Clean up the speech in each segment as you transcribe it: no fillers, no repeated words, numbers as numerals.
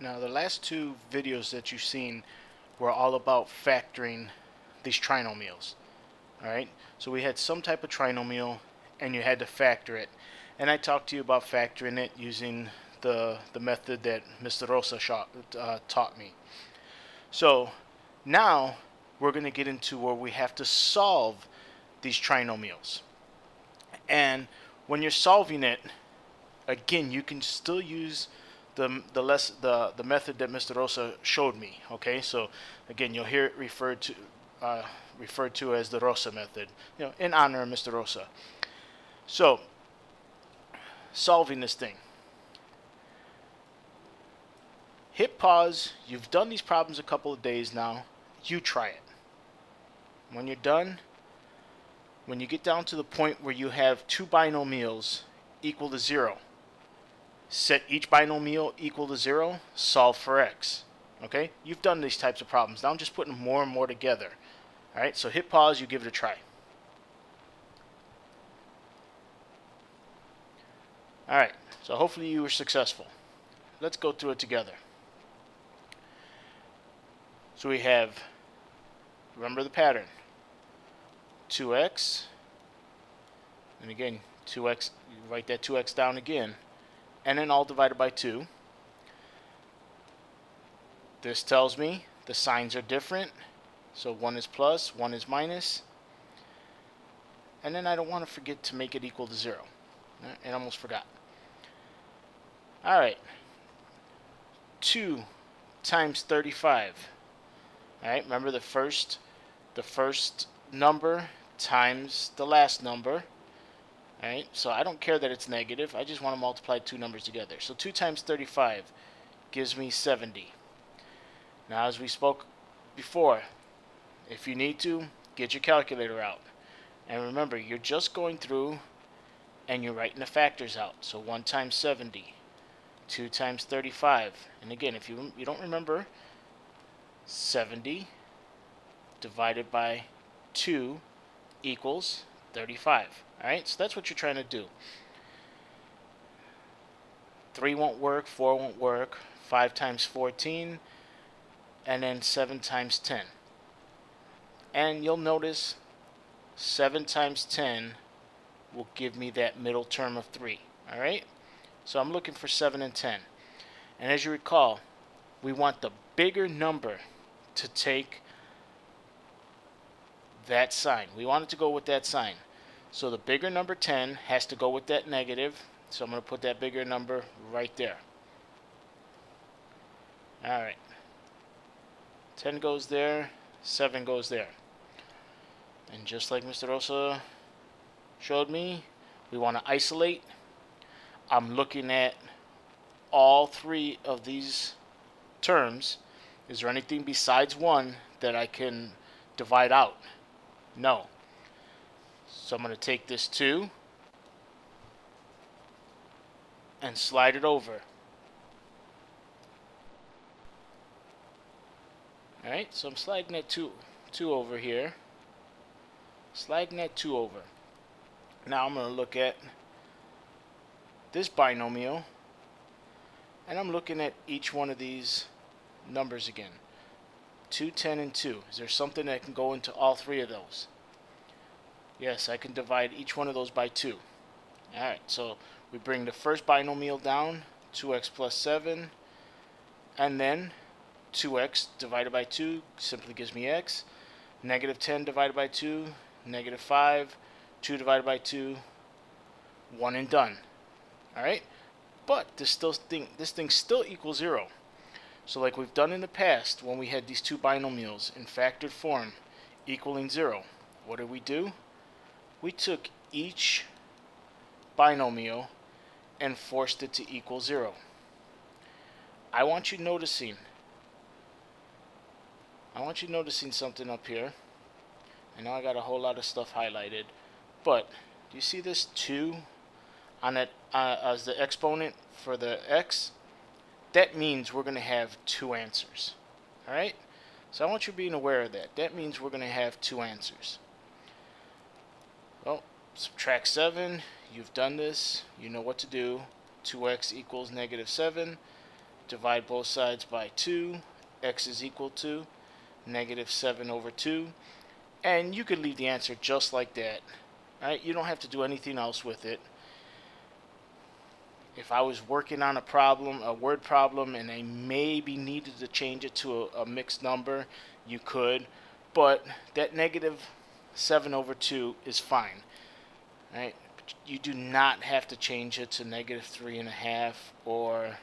Now the last two videos that you've seen were all about factoring these trinomials. Alright, so we had some type of trinomial and you had to factor it. And I talked to you about factoring it using the method that Mr. Rosa taught me. So now we're going to get into where we have to solve these trinomials. And when you're solving it, again, you can still use the method that Mr. Rosa showed me. Okay, so again, you'll hear it referred to as the Rosa method, in honor of Mr. Rosa. So, solving this thing. Hit pause. You've done these problems a couple of days now. You try it. When you're done, when you get down to the point where you have two binomials equal to 0, set each binomial equal to 0, solve for x. Okay? You've done these types of problems. Now I'm just putting more and more together. Alright, so hit pause, you give it a try. Alright, so hopefully you were successful. Let's go through it together. So we have, remember the pattern, 2x, and again, 2x, you write that 2x down again, and then all divided by 2. This tells me the signs are different, so one is plus, one is minus, and then I don't want to forget to make it equal to 0. I almost forgot. Alright, 2 times 35. Alright, remember the first number times the last number. Alright, so I don't care that it's negative, I just want to multiply two numbers together. So 2 times 35 gives me 70. Now, as we spoke before, if you need to, get your calculator out. And remember, you're just going through and you're writing the factors out. So 1 times 70, 2 times 35. And again, if you don't remember, 70 divided by 2 equals 35. Alright, so that's what you're trying to do. 3 won't work, 4 won't work, 5 times 14, and then 7 times 10. And you'll notice 7 times 10 will give me that middle term of 3. Alright, so I'm looking for 7 and 10. And as you recall, we want the bigger number to take that sign. We want it to go with that sign. So the bigger number 10 has to go with that negative. So I'm going to put that bigger number right there. Alright. 10 goes there, 7 goes there. And just like Mr. Rosa showed me, we want to isolate. I'm looking at all three of these terms. Is there anything besides 1 that I can divide out? No. So I'm going to take this 2 and slide it over. Alright, so I'm sliding that 2 over here. Sliding that 2 over. Now I'm going to look at this binomial, and I'm looking at each one of these numbers again. 2, 10, and 2. Is there something that can go into all three of those? Yes, I can divide each one of those by 2. Alright, so we bring the first binomial down, 2x plus 7, and then 2x divided by 2 simply gives me x. Negative 10 divided by 2, negative 5, 2 divided by 2, 1 and done. Alright, but this thing still equals 0. So like we've done in the past when we had these two binomials in factored form equaling 0, what did we do? We took each binomial and forced it to equal 0. I want you noticing something up here. I know I got a whole lot of stuff highlighted, but do you see this 2 on it as the exponent for the x? That means we're going to have 2 answers. Alright? So I want you being aware of that. That means we're going to have 2 answers. Well, subtract 7. You've done this. You know what to do. 2x equals negative 7. divide both sides by 2, x is equal to negative 7 over 2. And you could leave the answer just like that. Right? You don't have to do anything else with it. If I was working on a problem, a word problem, and I maybe needed to change it to a mixed number, you could. But that negative 7 over 2 is fine. Right? You do not have to change it to negative 3.5 or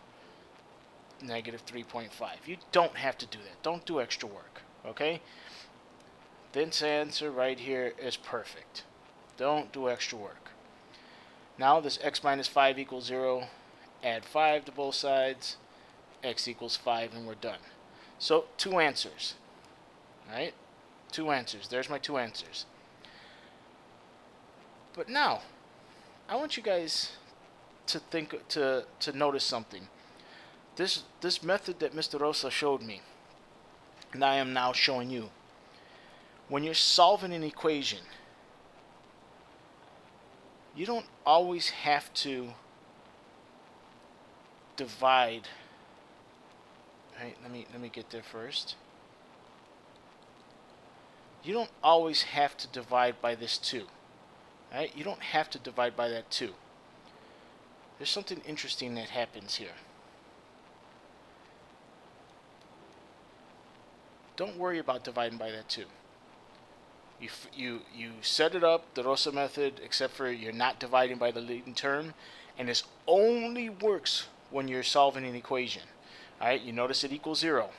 negative 3.5. You don't have to do that. Don't do extra work. Okay? This answer right here is perfect. Don't do extra work. Now this x minus 5 equals 0. Add 5 to both sides. X equals 5, and we're done. So 2 answers. Right? 2 answers. There's my 2 answers. But now, I want you guys to notice something. This method that Mr. Rosa showed me, and I am now showing you. When you're solving an equation, you don't always have to divide. Right, let me get there first. You don't always have to divide by this 2. Right? You don't have to divide by that 2. There's something interesting that happens here. Don't worry about dividing by that 2. You set it up, the Rosa method, except for you're not dividing by the leading term, and this only works when you're solving an equation. Alright, you notice it equals 0.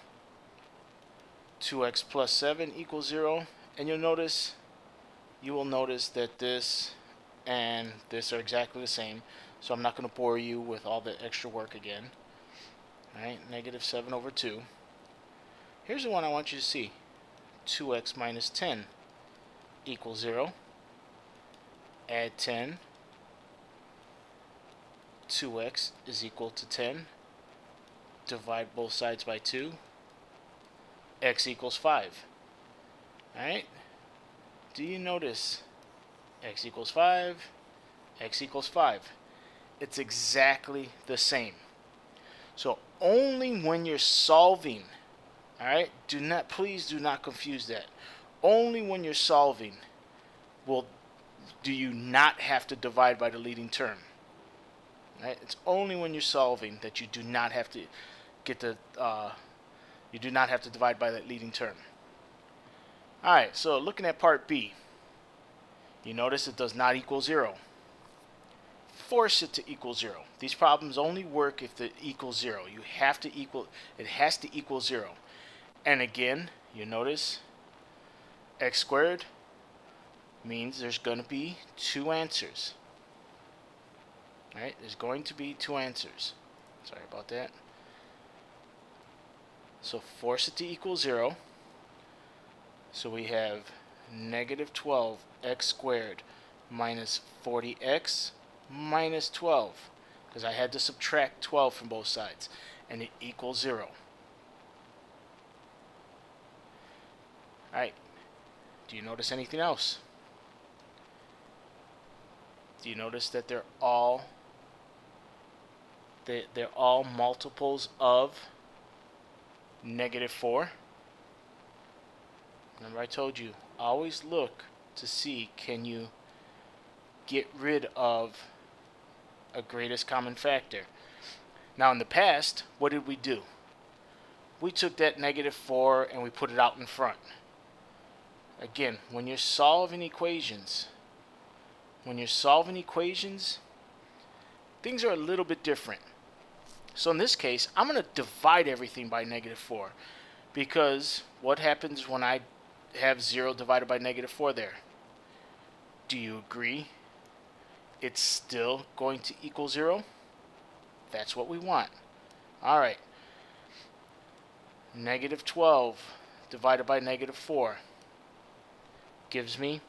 2x plus 7 equals 0, and you will notice that this and this are exactly the same, so I'm not going to bore you with all the extra work again. Alright, negative 7 over 2. Here's the one I want you to see. 2x minus 10 equals 0. Add 10. 2x is equal to 10. Divide both sides by 2. X equals 5. Alright? Do you notice x equals 5, x equals 5? It's exactly the same. So only when you're solving, alright, please do not confuse that. Only when you're solving do you not have to divide by the leading term. Right? It's only when you're solving that you do not have to divide by that leading term. Alright, so looking at part B, you notice it does not equal 0. Force it to equal 0. These problems only work if it equals 0. It has to equal 0. And again, you notice x squared means there's going to be 2 answers. Right? There's going to be 2 answers. Sorry about that. So force it to equal 0. So we have negative 12x squared minus 40x minus 12, because I had to subtract 12 from both sides, and it equals 0. Alright, do you notice anything else? Do you notice that they're all multiples of negative 4? Remember I told you, always look to see, can you get rid of a greatest common factor? Now in the past, what did we do? We took that negative 4 and we put it out in front. Again, when you're solving equations, things are a little bit different. So in this case, I'm going to divide everything by negative 4, because what happens when I have 0 divided by negative 4 there? Do you agree? It's still going to equal 0? That's what we want. Alright. Negative 12 divided by negative 4 gives me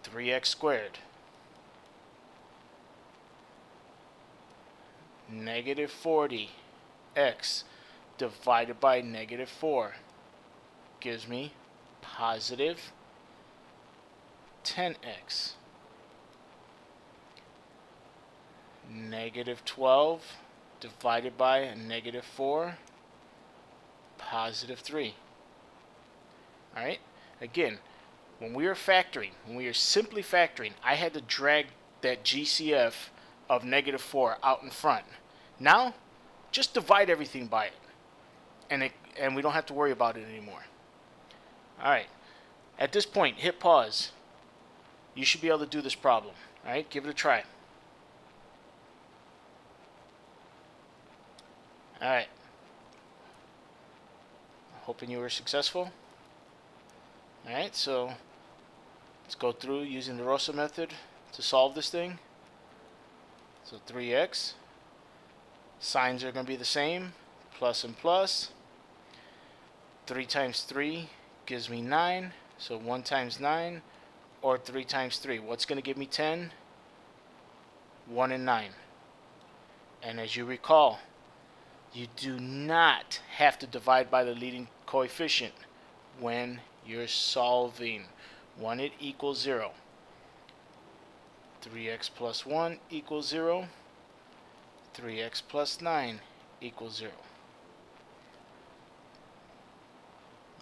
3x squared. Negative 40x divided by negative 4 gives me positive 10x. Negative 12 divided by a negative 4, positive 3. Alright? Again, when we are factoring, when we are simply factoring, I had to drag that GCF of negative 4 out in front. Now, just divide everything by it. And we don't have to worry about it anymore. Alright. At this point, hit pause. You should be able to do this problem. Alright, give it a try. Alright. Hoping you were successful. Alright, so let's go through using the Rosa method to solve this thing. So 3x. Signs are going to be the same. Plus and plus. 3 times 3 gives me 9. So 1 times 9. Or 3 times 3. What's going to give me 10? 1 and 9. And as you recall, you do not have to divide by the leading coefficient when you're solving. 1 it equals 0. 3x plus 1 equals 0. 3x plus 9 equals 0.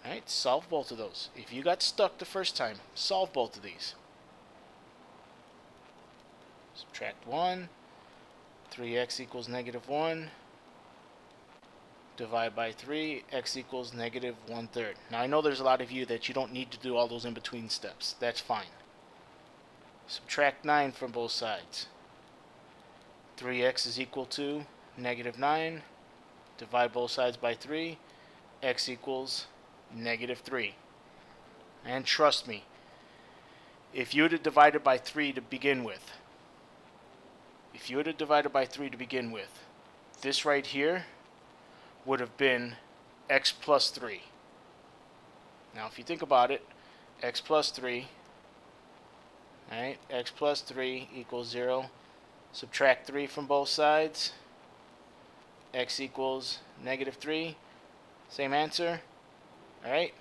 Alright, solve both of those. If you got stuck the first time, solve both of these. Subtract 1. 3x equals negative 1. Divide by 3, x equals negative 1/3. Now I know there's a lot of you that you don't need to do all those in between steps. That's fine. Subtract 9 from both sides. 3x is equal to negative 9. Divide both sides by 3. X equals negative 3. And trust me, if you would have divided by 3 to begin with, this right here would have been x plus 3. Now if you think about it, x plus 3, alright, x plus 3 equals 0. Subtract 3 from both sides, x equals negative 3. Same answer. Alright?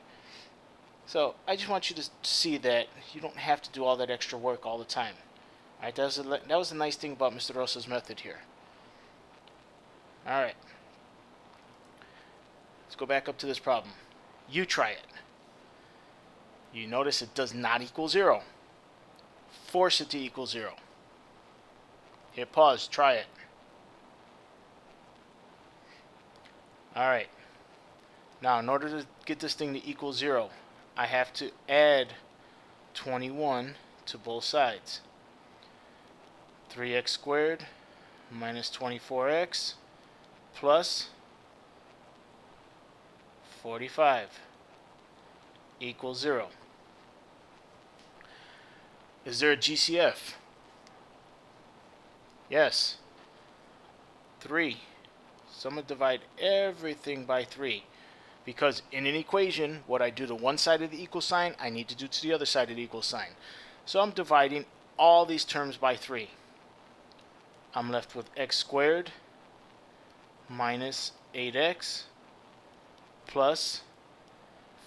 So I just want you to see that you don't have to do all that extra work all the time. Alright, that was a nice thing about Mr. Rosa's method here. Alright. Let's go back up to this problem. You try it. You notice it does not equal 0. Force it to equal 0. Hit pause. Try it. Alright. Now, in order to get this thing to equal 0, I have to add 21 to both sides. 3x squared minus 24x plus 45 equals 0. Is there a GCF? Yes. 3. So I'm going to divide everything by 3. Because in an equation, what I do to one side of the equal sign, I need to do to the other side of the equal sign. So I'm dividing all these terms by 3. I'm left with x squared minus 8x plus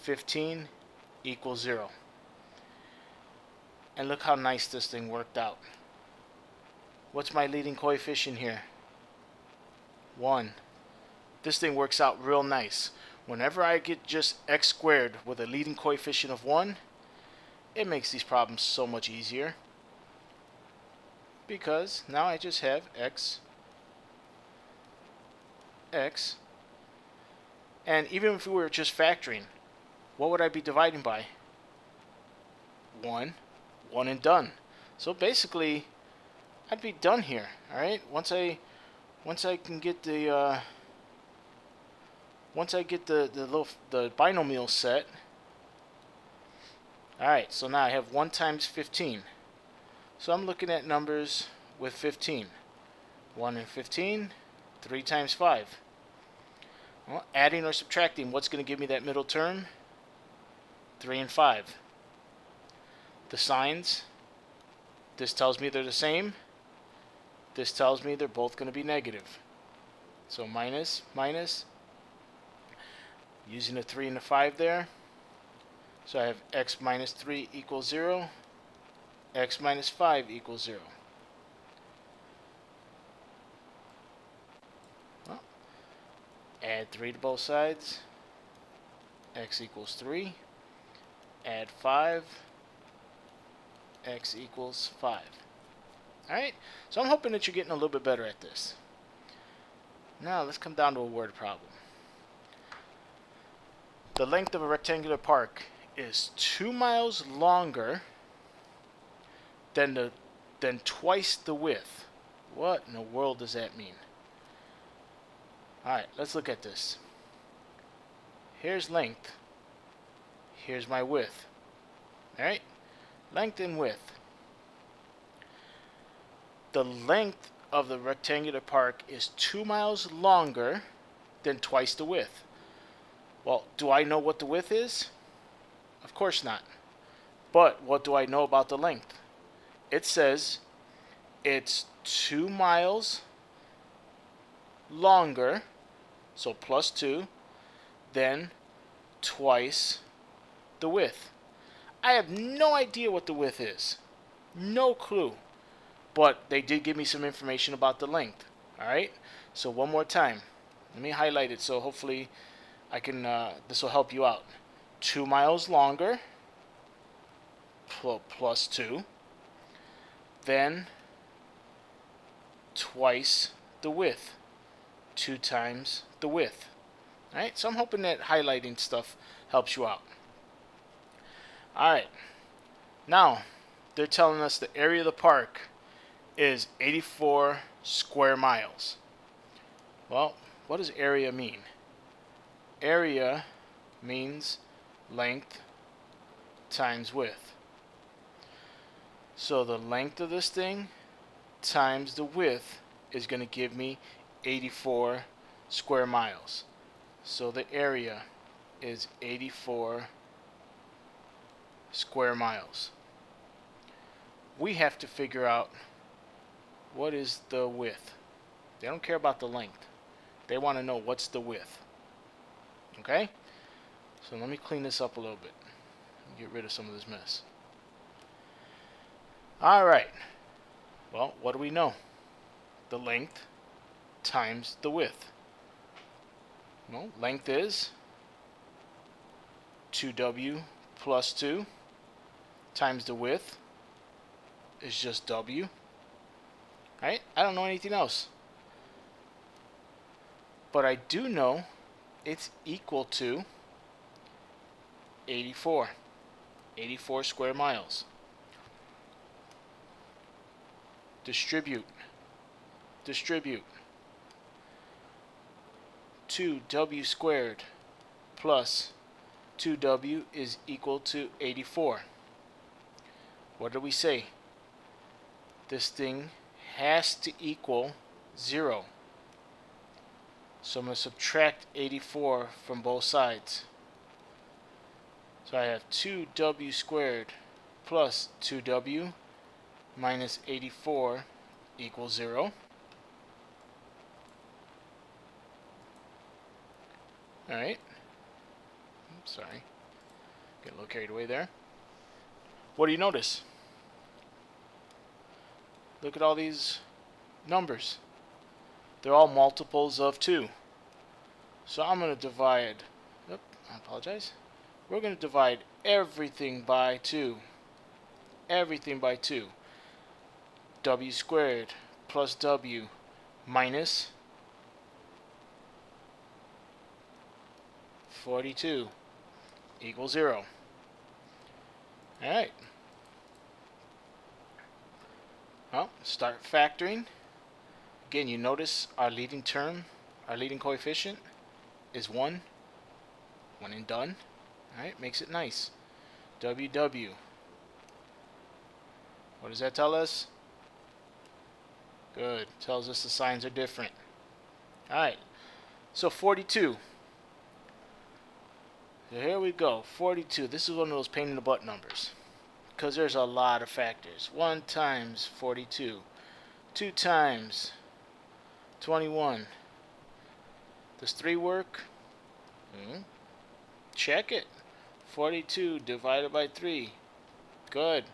15 equals 0. And look how nice this thing worked out. What's my leading coefficient here? 1. This thing works out real nice. Whenever I get just x squared with a leading coefficient of 1, it makes these problems so much easier. Because now I just have x. And even if we were just factoring, what would I be dividing by? 1. 1 and done. So basically, I'd be done here. Alright? Once I can get the the binomial set. Alright, so now I have 1 times 15. So I'm looking at numbers with 15. 1 and 15, 3 times 5. Well, adding or subtracting, what's going to give me that middle term? 3 and 5. The signs, this tells me they're the same. This tells me they're both going to be negative. So minus, minus. Using a 3 and a 5 there. So I have x minus 3 equals 0. X minus 5 equals 0. Add 3 to both sides. X equals 3. Add 5. X equals 5. Alright, so I'm hoping that you're getting a little bit better at this. Now let's come down to a word problem. The length of a rectangular park is 2 miles longer than twice the width. What in the world does that mean? Alright, let's look at this. Here's length. Here's my width. Alright, length and width. The length of the rectangular park is 2 miles longer than twice the width. Well, do I know what the width is? Of course not. But what do I know about the length? It says it's 2 miles longer, so plus 2, than twice the width. I have no idea what the width is. No clue. But they did give me some information about the length. Alright? So one more time. Let me highlight it so hopefully I can, this will help you out. 2 miles longer, plus 2, then twice the width, 2 times the width. Alright, so I'm hoping that highlighting stuff helps you out. Alright, now they're telling us the area of the park is 84 square miles. Well, what does area mean? Area means length times width. So the length of this thing times the width is going to give me 84 square miles. So the area is 84 square miles. We have to figure out what is the width. They don't care about the length. They want to know what's the width. Okay? So let me clean this up a little bit. Get rid of some of this mess. Alright. Well, what do we know? The length times the width. Well, length is 2w plus 2 times the width is just w. Right? I don't know anything else. But I do know it's equal to 84. 84 square miles. Distribute. 2w squared plus 2w is equal to 84. What do we say? This thing has to equal 0. So I'm going to subtract 84 from both sides. So I have 2w squared plus 2w minus 84 equals 0. Alright. Sorry. Get a little carried away there. What do you notice? Look at all these numbers. They're all multiples of 2. So I'm going to divide, I apologize. We're going to divide everything by 2. Everything by 2. W squared plus w minus 42 equals 0. Alright. Well, start factoring. Again, you notice our leading term, our leading coefficient is 1. 1 and done. Alright, makes it nice. WW. What does that tell us? Good. Tells us the signs are different. Alright. So 42. So here we go. 42. This is one of those pain in the butt numbers. Because there's a lot of factors. 1 times 42. 2 times 21. Does 3 work? Check it. 42 divided by 3. Good.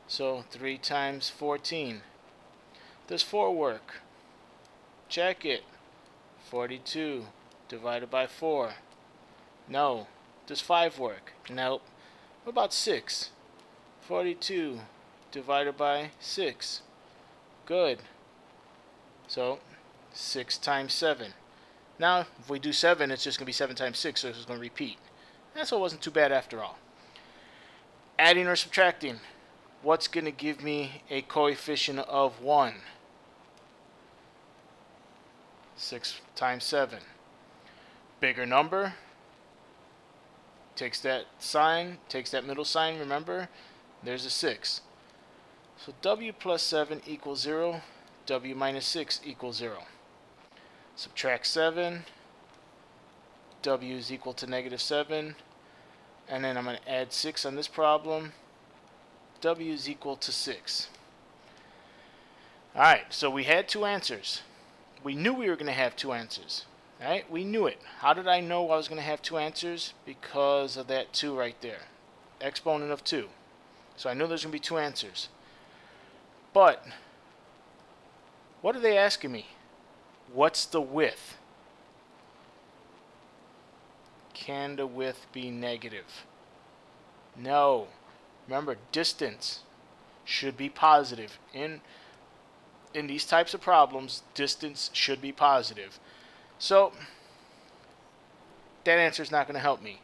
So 3 times 14. Does 4 work? Check it. 42 divided by 4. No. Does 5 work? Nope. What about 6? 42 divided by 6. Good. So 6 times 7. Now, if we do 7, it's just going to be 7 times 6, so it's going to repeat. And so it wasn't too bad after all. Adding or subtracting. What's going to give me a coefficient of 1? 6 times 7. Bigger number. Takes that sign, takes that middle sign, remember? There's a 6. So w plus 7 equals 0. W minus 6 equals 0. Subtract 7. W is equal to negative 7. And then I'm going to add 6 on this problem. W is equal to 6. Alright, so we had two answers. We knew we were going to have two answers. Alright, we knew it. How did I know I was going to have two answers? Because of that 2 right there. Exponent of 2. So I knew there's going to be two answers. But, what are they asking me? What's the width? Can the width be negative? No. Remember, distance should be positive. In these types of problems, distance should be positive. So, that answer is not going to help me.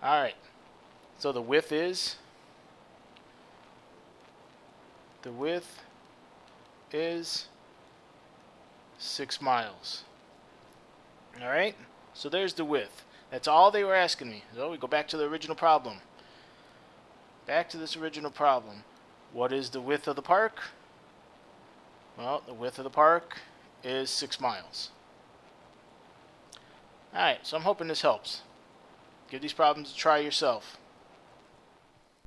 Alright. So the width is 6 miles. Alright. So there's the width. That's all they were asking me. So we go back to the original problem. Back to this original problem. What is the width of the park? Well, the width of the park is 6 miles. Alright, so I'm hoping this helps. Give these problems a try yourself.